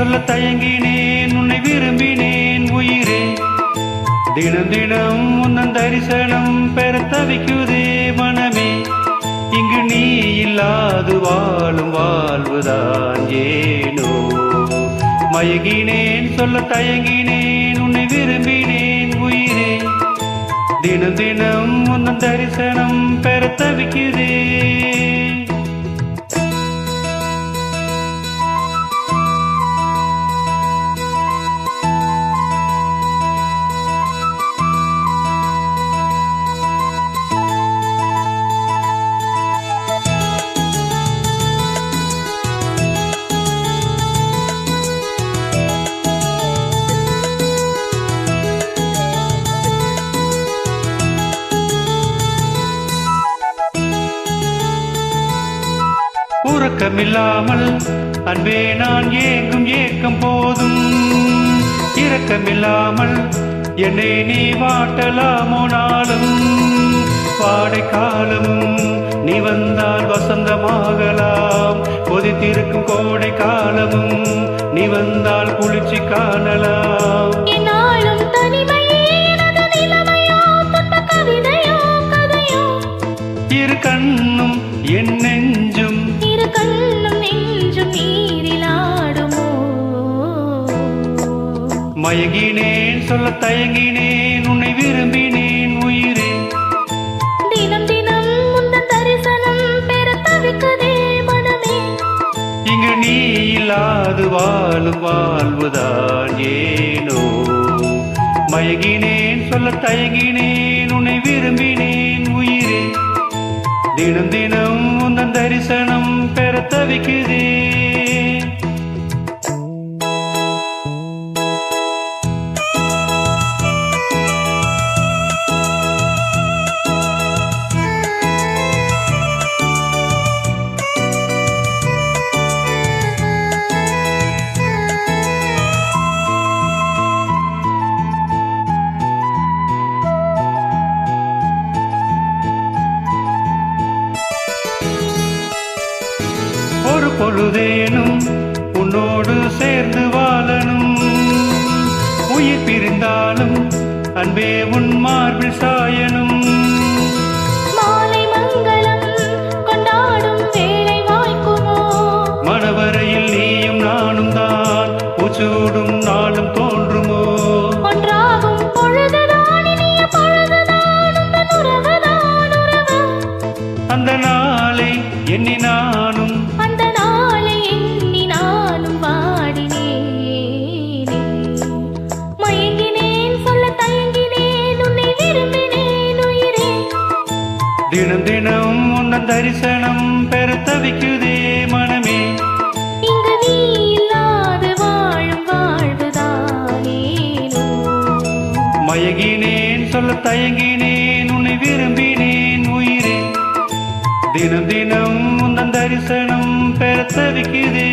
சொல்ல தயங்கினேன் உன்னை விரும்பினேன் உயிரே. தினம் தினம் உன்னன் தரிசனம் பெற தவிக்குதே மனமே. இங்கு நீ இல்லாது வாழும் வாழ்வுதான் ஏனோ. மயங்கினேன் சொல்ல தயங்கினேன் உன்னை விரும்பினேன் உயிரே. தினம் தினம் உன்னன் தரிசனம் பெற தவிக்குதே. உறக்கமில்லாமல் அன்பே நான் ஏங்கும் ஏக்கம் போதும். இரக்கமில்லாமல் என்னை நீ வாட்டலாமோ நாளும். வாடை காலமும் நீ வந்தால் வசந்தமாகலாம். கொதித்திருக்கும் கோடை காலமும் நீ வந்தால் குளிர்ச்சி காணலாம். இரு கண்ணும் என் நெஞ்சும் மயங்கினேன் சொல்ல தயங்கினேன் உன்னை விரும்பினேன் உயிரே. தினம் தினம் உந்தன் தரிசனம் பெற தவிக்குதே மனமே. இங்கு நீ இல்லாது வாழும் வாழ்வுதான் ஏனோ. மயங்கினேன் சொல்ல தயங்கினேன் உன்னை விரும்பினேன் உயிரே. தினம் தினம் உந்தன் தரிசனம் பெற தவிக்குதே. ஒரு பொழுதேனும் உன்னோடு சேர்ந்து வாழணும். உயிர் பிரிந்தாலும் அன்பே உன் மார்பில் சாயணும். மாலை மங்களம் கொண்டாடும் வேளை வாய்க்குமோ. மணவரையில் நீயும் நானும் தான் உச்சூடும் நாளும் தோன்றுமோ. ஒன்றாகும் பொழுதுதான் இனிய பொழுதுதான் உந்தன் உறவுதான் உறவு. அந்த நாளை எண்ணி நானும் தினம் தினம் உன்னன் தரிசனம் பெற தவிக்குதே மனமே. இங்கு நீ இல்லாது வாழும் வாழ்வுதானேனோ. மயங்கினேன் சொல்ல தயங்கினேன் உன்னை விரும்பினேன் உயிரே. தினம் தினம் உன்னன் தரிசனம் பெற தவிக்குதே.